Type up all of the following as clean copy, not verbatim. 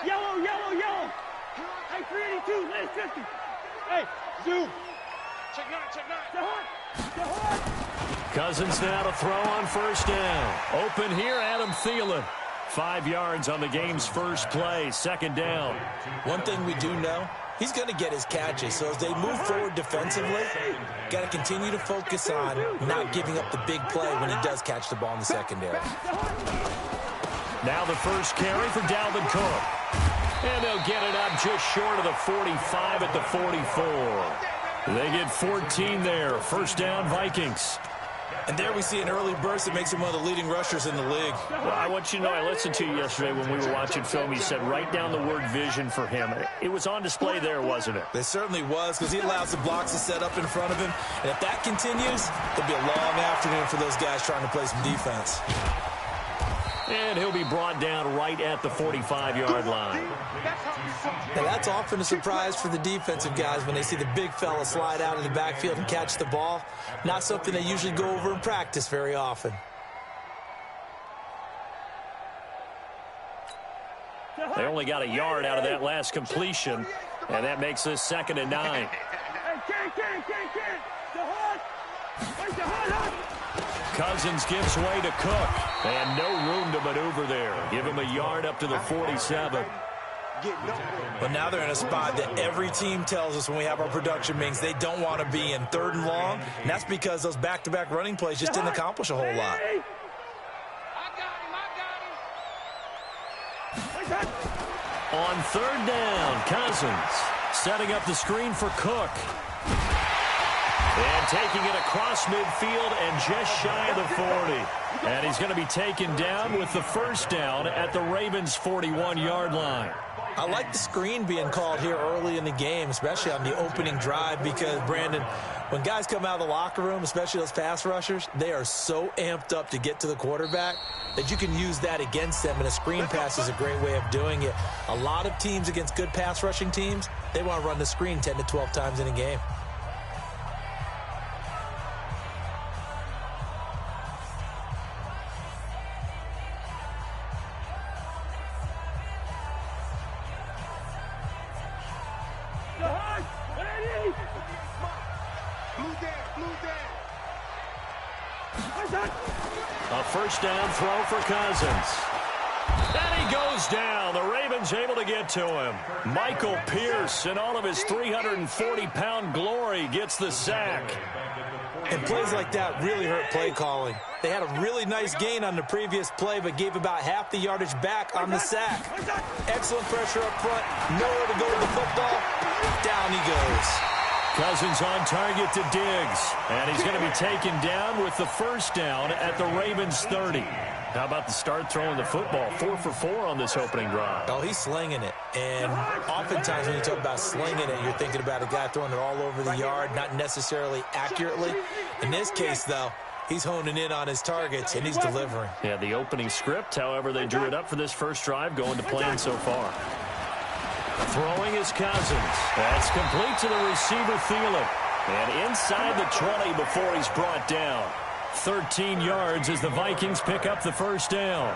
Yellow, yellow, yellow. Hey, 382, last 50. Hey, zoom. Check nine. Cousins now to throw on first down. Open here, Adam Thielen. 5 yards on the game's first play, second down. One thing we do know, he's going to get his catches. So as they move forward defensively, got to continue to focus on not giving up the big play when he does catch the ball in the secondary. Now the first carry for Dalvin Cook. And they'll get it up just short of the 45 at the 44. They get 14 there. First down, Vikings. And there we see an early burst that makes him one of the leading rushers in the league. Well, I want you to know, I listened to you yesterday when we were watching film. You said write down the word vision for him. It was on display there, wasn't it? It certainly was, because he allows the blocks to set up in front of him. And if that continues, it'll be a long afternoon for those guys trying to play some defense. And he'll be brought down right at the 45-yard line. Now that's often a surprise for the defensive guys when they see the big fella slide out of the backfield and catch the ball. Not something they usually go over in practice very often. They only got a yard out of that last completion, and that makes this 2nd and 9. Cousins gives way to Cook, and no room to maneuver there. Give him a yard up to the 47. But now they're in a spot that every team tells us when we have our production meetings they don't want to be in, 3rd and long, and that's because those back-to-back running plays just didn't accomplish a whole lot. On 3rd down, Cousins setting up the screen for Cook. And taking it across midfield and just shy of the 40. And he's going to be taken down with the first down at the Ravens' 41-yard line. I like the screen being called here early in the game, especially on the opening drive, because, Brandon, when guys come out of the locker room, especially those pass rushers, they are so amped up to get to the quarterback that you can use that against them, and a screen pass is a great way of doing it. A lot of teams against good pass rushing teams, they want to run the screen 10 to 12 times in a game. A first down throw for Cousins. And he goes down. The Ravens able to get to him. Michael Pierce, in all of his 340-pound glory, gets the sack. And plays like that really hurt play calling. They had a really nice gain on the previous play, but gave about half the yardage back on the sack. Excellent pressure up front. Nowhere to go with the football. Down he goes. Cousins on target to Diggs. And he's going to be taken down with the first down at the Ravens' 30. How about the start throwing the football? 4 for 4 on this opening drive. Oh, he's slinging it. And oftentimes when you talk about slinging it, you're thinking about a guy throwing it all over the yard, not necessarily accurately. In this case, though, he's honing in on his targets, and he's delivering. Yeah, the opening script, however, they drew it up for this first drive, going to plan so far. Throwing is Cousins. That's complete to the receiver, Thielen. And inside the 20 before he's brought down. 13 yards as the Vikings pick up the first down.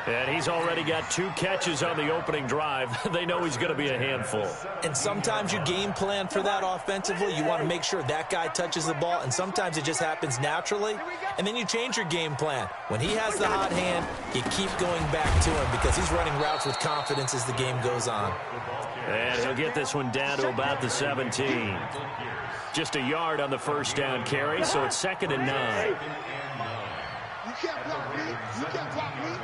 And he's already got 2 catches on the opening drive. They know he's going to be a handful. And sometimes you game plan for that offensively. You want to make sure that guy touches the ball, and sometimes it just happens naturally. And then you change your game plan. When he has the hot hand, you keep going back to him because he's running routes with confidence as the game goes on. And he'll get this one down to about the 17. Just a yard on the first down carry, so it's 2nd and 9. You can't block me. You can't block me.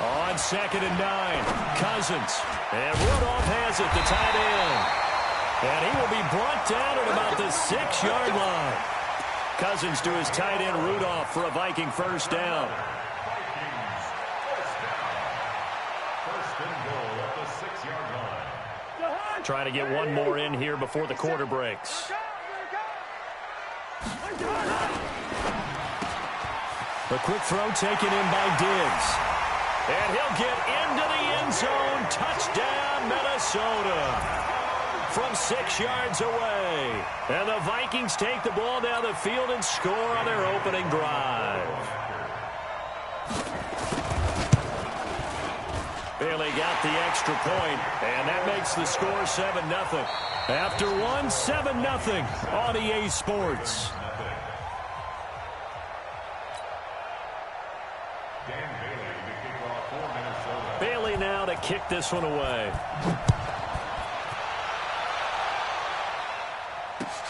On 2nd and 9, Cousins. And Rudolph has it, the tight end. And he will be brought down at about the 6-yard line. Cousins to his tight end, Rudolph, for a Viking first down. Trying to get one more in here before the quarter breaks. The quick throw taken in by Diggs. And he'll get into the end zone. Touchdown, Minnesota. from 6 yards away. And the Vikings take the ball down the field and score on their opening drive. Bailey got the extra point, and that makes the score 7-0. After one, 7-0 on EA Sports. Bailey now to kick this one away.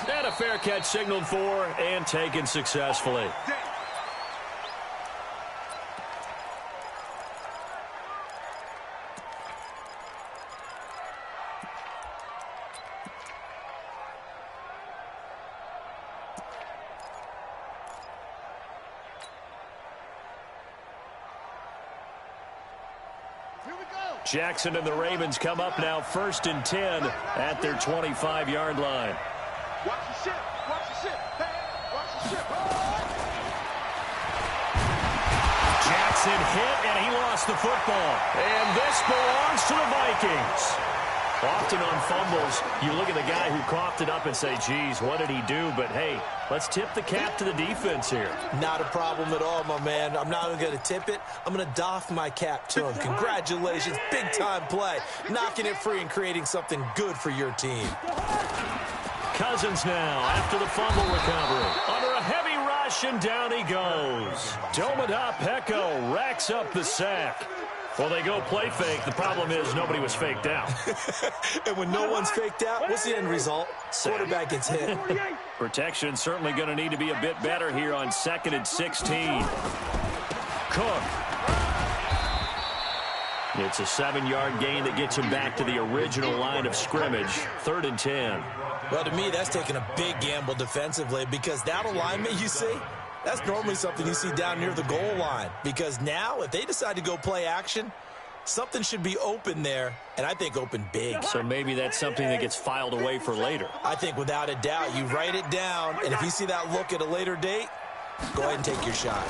And a fair catch signaled for and taken successfully. Jackson and the Ravens come up now 1st and 10 at their 25-yard line. Watch the ship. Watch the ship. Hey, watch the ship. Jackson hit, and he lost the football. And this belongs to the Vikings. Often on fumbles, you look at the guy who coughed it up and say, geez, what did he do? But, hey, let's tip the cap to the defense here. Not a problem at all, my man. I'm not even going to tip it. I'm going to doff my cap to him. Congratulations. Big-time play. Knocking it free and creating something good for your team. Cousins now after the fumble recovery. Under a heavy rush, and down he goes. Dome it up. Pecco racks up the sack. Well, they go play fake. The problem is nobody was faked out. And when no one's faked out, what's the end result? Quarterback gets hit. Protection certainly going to need to be a bit better here on 2nd and 16. Cook. It's a 7-yard gain that gets him back to the original line of scrimmage. 3rd and 10. Well, to me, that's taking a big gamble defensively because that alignment you see, that's normally something you see down near the goal line. Because now, if they decide to go play action, something should be open there, and I think open big. So maybe that's something that gets filed away for later. I think without a doubt, you write it down, and if you see that look at a later date, go ahead and take your shot.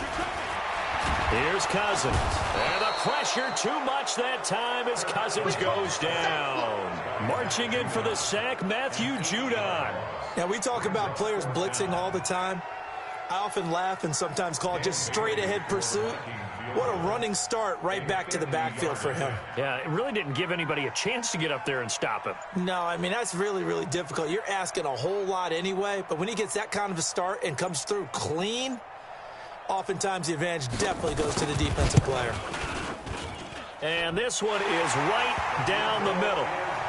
Here's Cousins. And the pressure too much that time as Cousins goes down. Marching in for the sack, Matthew Judon. Now, we talk about players blitzing all the time. I often laugh and sometimes call it just straight-ahead pursuit. What a running start right back to the backfield for him. Yeah, it really didn't give anybody a chance to get up there and stop him. No, I mean, that's really, really difficult. You're asking a whole lot anyway, but when he gets that kind of a start and comes through clean, oftentimes the advantage definitely goes to the defensive player. And this one is right down the middle.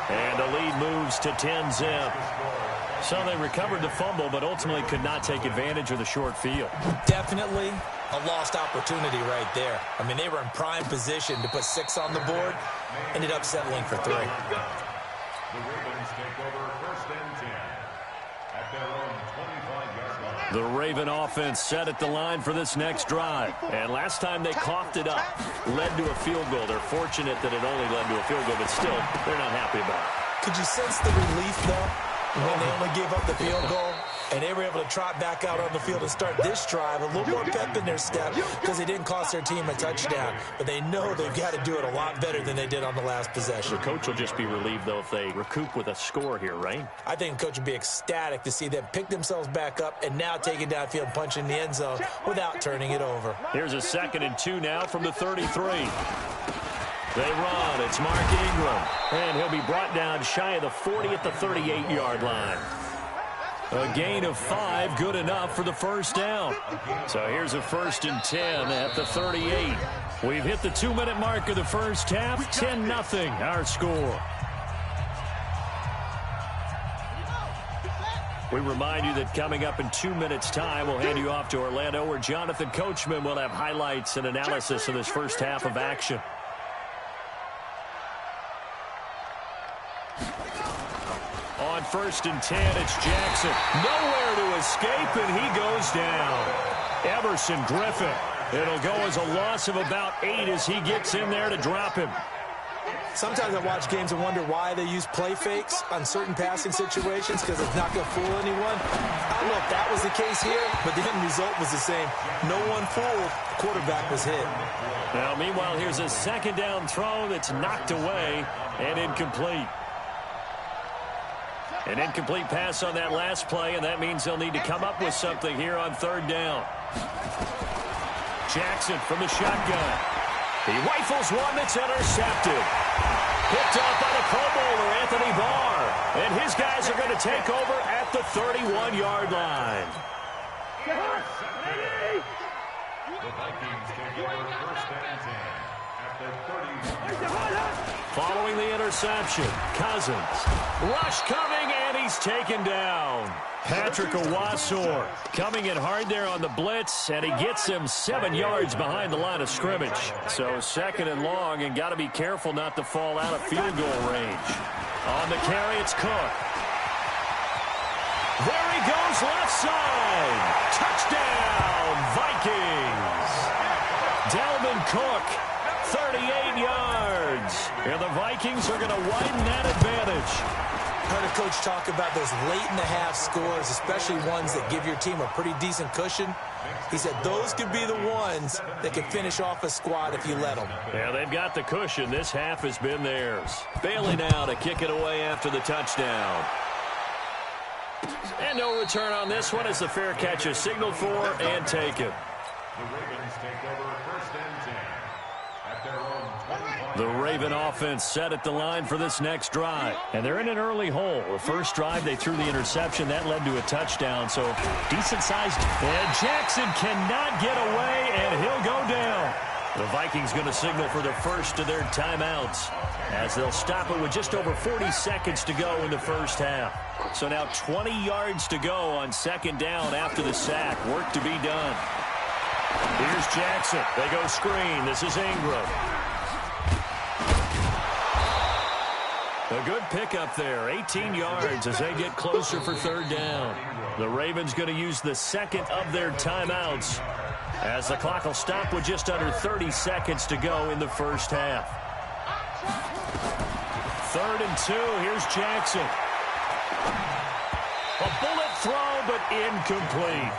And the lead moves to 10-zip. So they recovered the fumble, but ultimately could not take advantage of the short field. Definitely a lost opportunity right there. I mean, they were in prime position to put 6 on the board, ended up settling for 3. The Ravens take over 1st and 10 at their own 25-yard line. The Raven offense set at the line for this next drive. And last time they coughed it up, led to a field goal. They're fortunate that it only led to a field goal, but still, they're not happy about it. Could you sense the relief, though, when they only gave up the field goal? And they were able to trot back out on the field and start this drive. A little more pep in their step because they didn't cost their team a touchdown. But they know they've got to do it a lot better than they did on the last possession. The coach will just be relieved, though, if they recoup with a score here, right? I think the coach would be ecstatic to see them pick themselves back up and now take it downfield and punch in the end zone without turning it over. Here's a 2nd and 2 now from the 33. They run. It's Mark Ingram. And he'll be brought down shy of the 40 at the 38-yard line. A gain of 5, good enough for the first down. So here's a 1st and 10 at the 38. We've hit the 2-minute mark of the first half. 10-0 our score. We remind you that coming up in 2 minutes' time, we'll hand you off to Orlando, where Jonathan Coachman will have highlights and analysis of this first half of action. On 1st and 10, it's Jackson. Nowhere to escape, and he goes down. Everson Griffin. It'll go as a loss of about 8 as he gets in there to drop him. Sometimes I watch games and wonder why they use play fakes on certain passing situations because it's not going to fool anyone. I don't know if that was the case here, but the end result was the same. No one fooled. The quarterback was hit. Now, meanwhile, here's a 2nd down throw that's knocked away and incomplete. An incomplete pass on that last play, and that means they'll need to come up with something here on third down. Jackson from the shotgun. He rifles one that's intercepted. Picked up by the Pro Bowler, Anthony Barr. And his guys are going to take over at the 31-yard line. The Vikings take over first and 10 at the 30. Following the interception, Cousins. Rush coming, and he's taken down. Patrick Owasor coming in hard there on the blitz, and he gets him 7 yards behind the line of scrimmage. So second and long, and got to be careful not to fall out of field goal range. On the carry, it's Cook. There he goes, left side. Touchdown, Vikings. Dalvin Cook, 38 yards. And the Vikings are going to widen that advantage. Heard a coach talk about those late-in-the-half scores, especially ones that give your team a pretty decent cushion. He said those could be the ones that can finish off a squad if you let them. Yeah, they've got the cushion. This half has been theirs. Bailey now to kick it away after the touchdown. And no return on this one as the fair catch is signaled for and taken. The Ravens take over first and 10 at their own 25. The Raven offense set at the line for this next drive. And they're in an early hole. The first drive, they threw the interception. That led to a touchdown. So decent-sized. And Jackson cannot get away, and he'll go down. The Vikings going to signal for the first of their timeouts as they'll stop it with just over 40 seconds to go in the first half. So now 20 yards to go on second down after the sack. Work to be done. Here's Jackson. They go screen. This is Ingram. A good pickup there. 18 yards as they get closer for third down. The Ravens going to use the second of their timeouts as the clock will stop with just under 30 seconds to go in the first half. 3rd and 2. Here's Jackson. A bullet throw, but incomplete.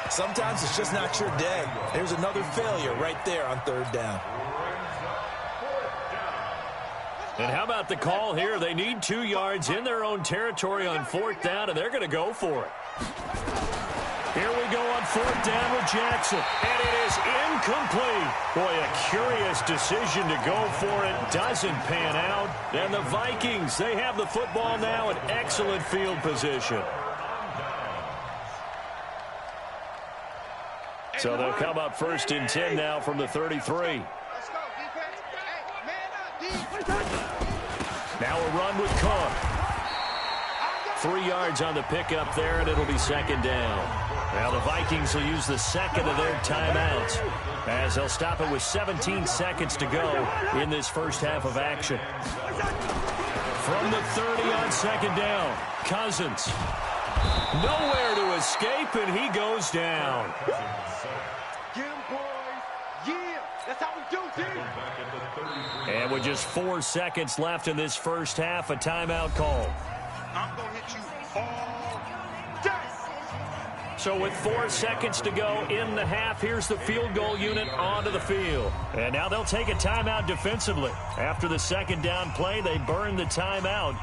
Sometimes it's just not your day. There's another failure right there on third down. And how about the call here? They need 2 yards in their own territory on 4th down, and they're going to go for it. Here we go on 4th down with Jackson, and it is incomplete. Boy, a curious decision to go for it. Doesn't pan out. And the Vikings, they have the football now in excellent field position. So they'll come up 1st and 10 now from the 33. Now a run with Cook. 3 yards on the pickup there, and it'll be second down. Now the Vikings will use the second of their timeouts as they'll stop it with 17 seconds to go in this first half of action. From the 30 on second down, Cousins. Nowhere to escape, and he goes down. Get him, boys. Yeah, that's how we do, dude. And with just 4 seconds left in this first half, a timeout call. I'm going to hit you all day. So with 4 seconds to go in the half, here's the field goal unit onto the field. And now they'll take a timeout defensively. After the second down play, they burn the timeout,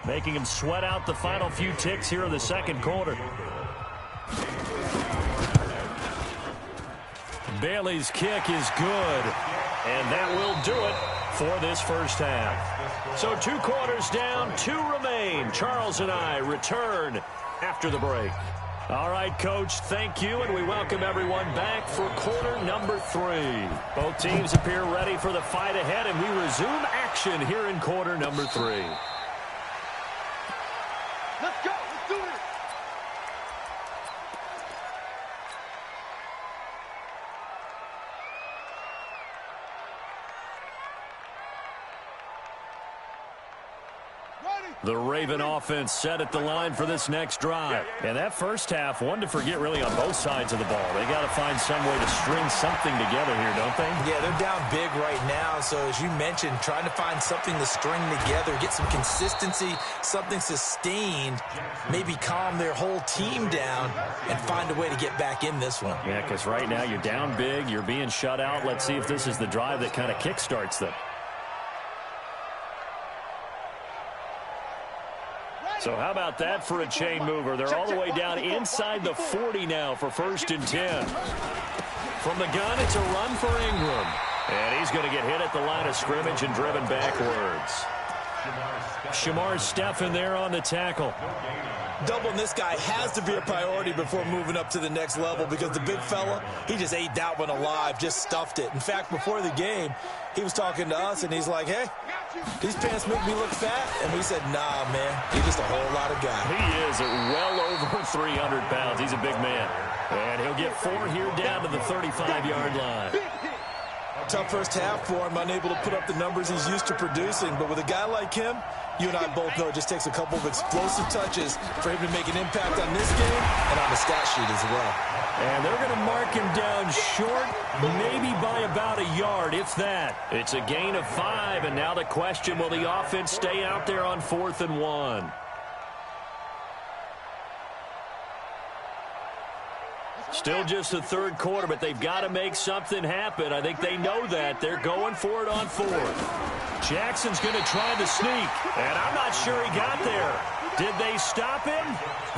making them sweat out the final few ticks here in the second quarter. Bailey's kick is good, and that will do it for this first half. So 2 quarters down, 2 remain. Charles and I return after the break. All right, Coach, thank you, and we welcome everyone back for quarter number 3. Both teams appear ready for the fight ahead, and we resume action here in quarter number 3. Let's go. Let's do this. The Raven offense set at the line for this next drive. And that first half, one to forget really on both sides of the ball. They got to find some way to string something together here, don't they? Yeah, they're down big right now. So as you mentioned, trying to find something to string together, get some consistency, something sustained, maybe calm their whole team down and find a way to get back in this one. Yeah, because right now you're down big, you're being shut out. Let's see if this is the drive that kind of kickstarts them. So how about that for a chain mover? They're all the way down inside the 40 now for 1st and 10. From the gun, it's a run for Ingram. And he's going to get hit at the line of scrimmage and driven backwards. Shamar Stephen there on the tackle. Doubling this guy has to be a priority before moving up to the next level because the big fella, he just ate that one alive, just stuffed it. In fact, before the game, he was talking to us, and he's like, hey, these pants make me look fat. And we said, nah, man, he's just a whole lot of guy. He is at well over 300 pounds. He's a big man. And he'll get 4 here down to the 35-yard line. Tough first half for him, unable to put up the numbers he's used to producing. But with a guy like him, you and I both know it just takes a couple of explosive touches for him to make an impact on this game and on the stat sheet as well. And they're going to mark him down short, maybe by about a yard, if that. It's a gain of 5, and now the question, will the offense stay out there on 4th and 1? Still just the 3rd quarter, but they've got to make something happen. I think they know that. They're going for it on 4th. Jackson's going to try the sneak, and I'm not sure he got there. Did they stop him?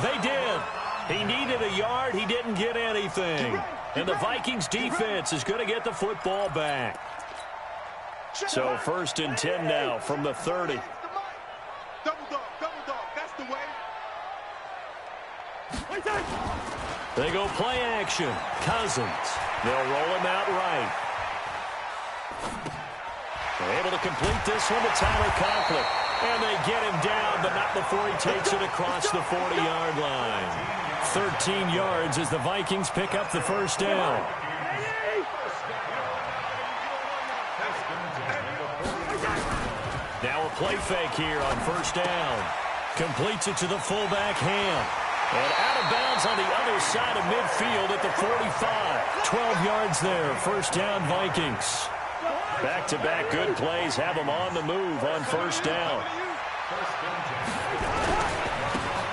They did. He needed a yard. He didn't get anything. And the Vikings defense is going to get the football back. So 1st and 10 now from the 30. Double dog, that's the way. They go play action. Cousins. They'll roll him out right. They're able to complete this one to Tyler Conklin. And they get him down, but not before he takes it across the 40-yard line. 13 yards as the Vikings pick up the 1st down. Now a play fake here on 1st down. Completes it to the fullback Ham. And out of bounds on the other side of midfield at the 45. 12 yards there. 1st down Vikings. Back-to-back good plays have them on the move on 1st down.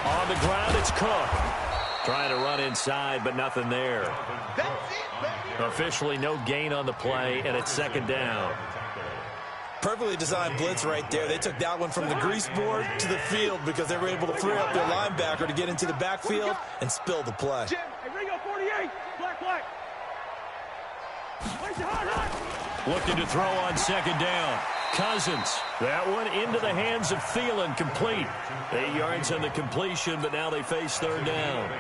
On the ground, it's Cook. Trying to run inside, but nothing there. Officially no gain on the play, and it's 2nd down. Perfectly designed blitz right there. They took that one from the grease board to the field because they were able to free up their linebacker to get into the backfield and spill the play. Looking to throw on 2nd down. Cousins. That one into the hands of Thielen, complete. 8 yards on the completion, but now they face 3rd down.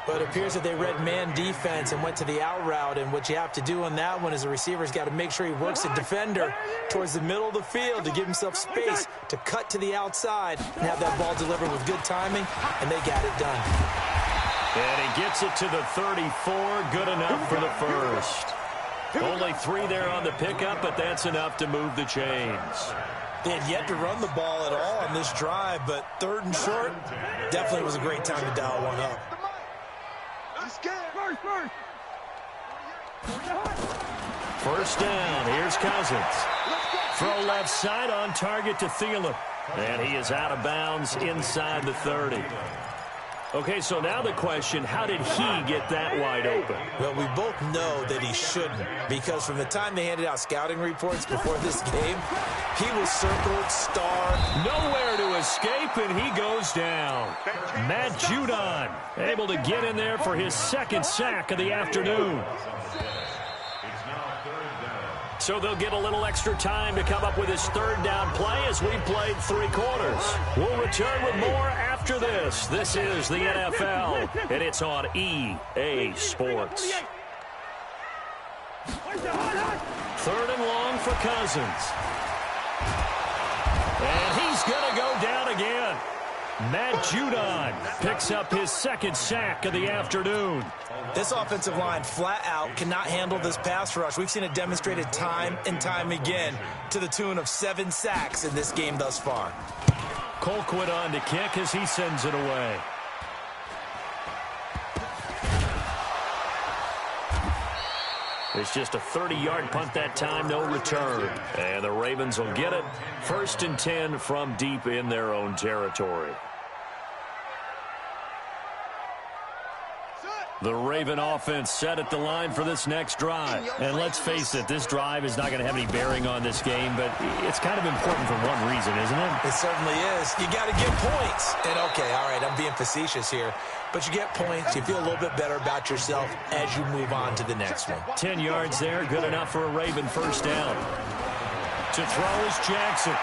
But it appears that they read man defense and went to the out route, and what you have to do on that one is the receiver's got to make sure he works the defender towards the middle of the field to give himself space to cut to the outside and have that ball delivered with good timing, and they got it done. And he gets it to the 34, good enough for the 1st. Only 3 there on the pickup, but that's enough to move the chains. They had yet to run the ball at all on this drive, but 3rd and short definitely was a great time to dial one up. 1st down, here's Cousins. Throw left side on target to Thielen. And he is out of bounds inside the 30. Okay, so now the question, how did he get that wide open? Well, we both know that he shouldn't, because from the time they handed out scouting reports before this game, he was circled, starred. Nowhere to escape, and he goes down. Matt Judon able to get in there for his 2nd sack of the afternoon. So they'll get a little extra time to come up with his 3rd down play as we played 3 quarters. We'll return with more after this. This is the NFL, and it's on EA Sports. 3rd and long for Cousins. And he's going to go down again. Matt Judon picks up his 2nd sack of the afternoon. This offensive line flat out cannot handle this pass rush. We've seen it demonstrated time and time again to the tune of 7 sacks in this game thus far. Colquitt on to kick as he sends it away. It's just a 30-yard punt that time, no return. And the Ravens will get it. 1st and 10 from deep in their own territory. The Raven offense set at the line for this next drive. And let's face it, this drive is not going to have any bearing on this game, but it's kind of important for one reason, isn't it? It certainly is. You got to get points. And, okay, all right, I'm being facetious here. But you get points, you feel a little bit better about yourself as you move on to the next one. 10 yards there, good enough for a Raven first down. To throw is Jackson.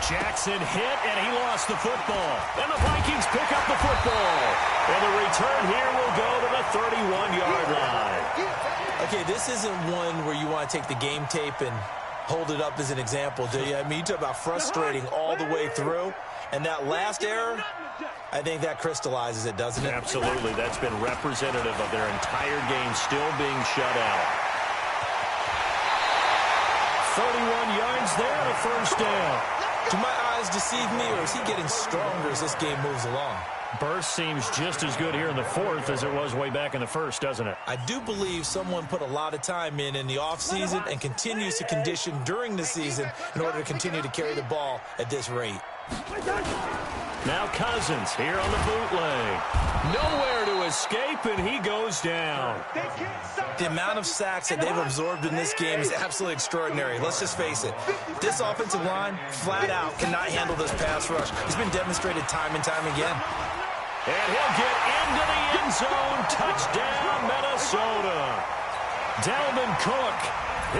Jackson hit, and he lost the football. And the Vikings pick up the football. And the return here will go to the 31-yard line. Okay, this isn't one where you want to take the game tape and hold it up as an example, do you? I mean, you talk about frustrating all the way through. And that last error, I think that crystallizes it, doesn't it? Absolutely. That's been representative of their entire game still being shut out. 31 yards there and a first down. Do my eyes deceive me, or is he getting stronger as this game moves along? Burst seems just as good here in the fourth as it was way back in the first, doesn't it? I do believe someone put a lot of time in the offseason and continues to condition during the season in order to continue to carry the ball at this rate. Now Cousins here on the bootleg. Nowhere to escape, and he goes down. The amount of sacks that they've absorbed in this game is absolutely extraordinary. Let's just face it. This offensive line, flat out, cannot handle this pass rush. It's been demonstrated time and time again. And he'll get into the end zone. Touchdown, Minnesota. Dalvin Cook,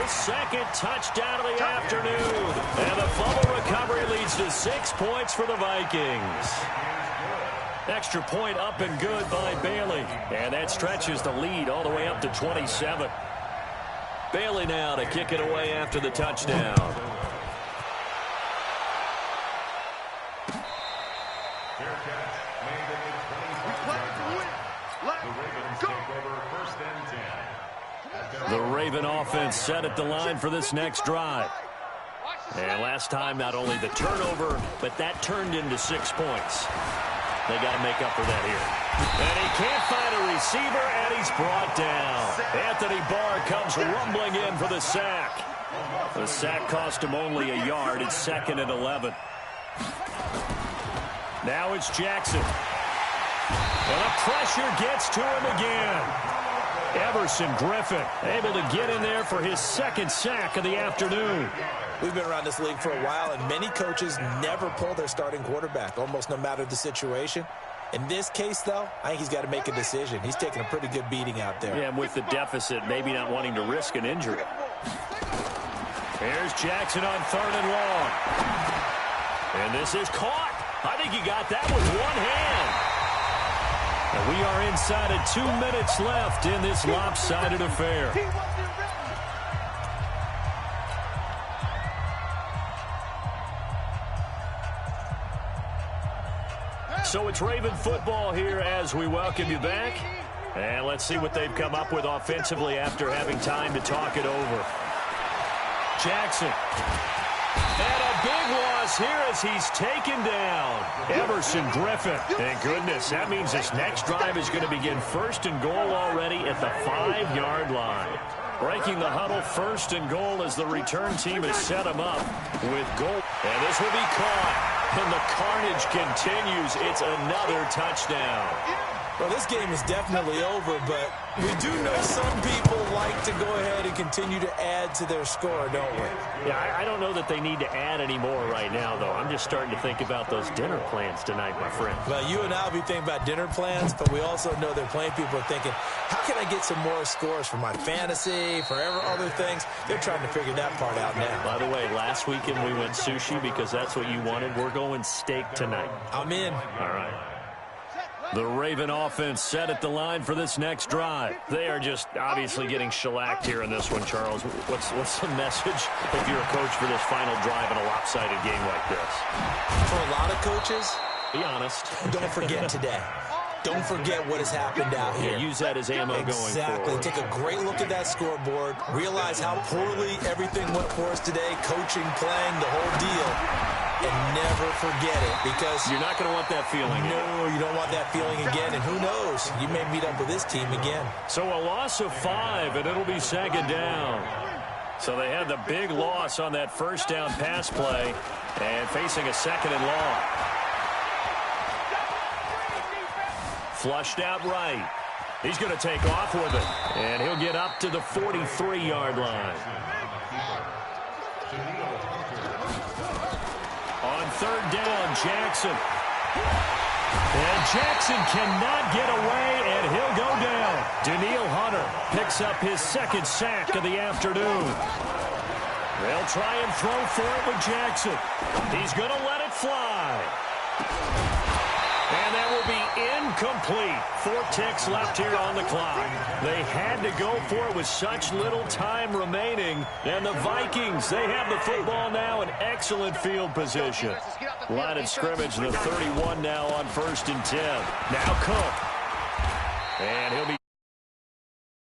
his second touchdown of the afternoon. And the fumble recovery leads to 6 points for the Vikings. Extra point up and good by Bailey. And that stretches the lead all the way up to 27. Bailey now to kick it away after the touchdown. The Raven offense set at the line for this next drive. And last time, not only the turnover, but that turned into 6 points. They got to make up for that here. And he can't find a receiver, and he's brought down. Anthony Barr comes rumbling in for the sack. The sack cost him only a yard. It's 2nd and 11. Now it's Jackson. And the pressure gets to him again. Everson Griffin able to get in there for his second sack of the afternoon. We've been around this league for a while, and many coaches never pull their starting quarterback, almost no matter the situation. In this case, though, I think he's got to make a decision. He's taking a pretty good beating out there. Yeah, and with the deficit, maybe not wanting to risk an injury. Here's Jackson on 3rd and long. And this is caught. I think he got that with one hand. And we are inside of 2 minutes left in this lopsided affair. So it's Raven football here as we welcome you back. And let's see what they've come up with offensively after having time to talk it over. Jackson. And a big loss here as he's taken down. Everson Griffin. Thank goodness. That means this next drive is going to begin 1st and goal already at the 5-yard line. Breaking the huddle, 1st and goal as the return team has set him up with goal. And this will be caught. And the carnage continues. It's another touchdown. Well, this game is definitely over, but we do know some people like to go ahead and continue to add to their score, don't we? Yeah, I don't know that they need to add any more right now, though. I'm just starting to think about those dinner plans tonight, my friend. Well, you and I will be thinking about dinner plans, but we also know that plenty of people are thinking, how can I get some more scores for my fantasy, for other things? They're trying to figure that part out now. By the way, last weekend we went sushi because that's what you wanted. We're going steak tonight. I'm in. All right. The Raven offense set at the line for this next drive. They are just obviously getting shellacked here in this one, Charles. What's the message if you're a coach for this final drive in a lopsided game like this? For a lot of coaches, be honest. Don't forget today. Don't forget what has happened out here. Yeah, use that as ammo going forward. Exactly. Take a great look at that scoreboard. Realize how poorly everything went for us today. Coaching, playing, the whole deal. And never forget it, because you're not going to want that feeling. No, you don't want that feeling again. And who knows? You may meet up with this team again. So a loss of 5, and it'll be 2nd down. So they had the big loss on that 1st down pass play, and facing a 2nd and long. Flushed out right. He's going to take off with it. And he'll get up to the 43-yard line. On third down, Jackson. And Jackson cannot get away, and he'll go down. Daniil Hunter picks up his second sack of the afternoon. They'll try and throw for it with Jackson. He's going to let it fly. And that will be incomplete. 4 ticks left here on the clock. They had to go for it with such little time remaining. And the Vikings, they have the football now in excellent field position. Line of scrimmage, the 31 now on 1st and 10. Now Cook. And he'll be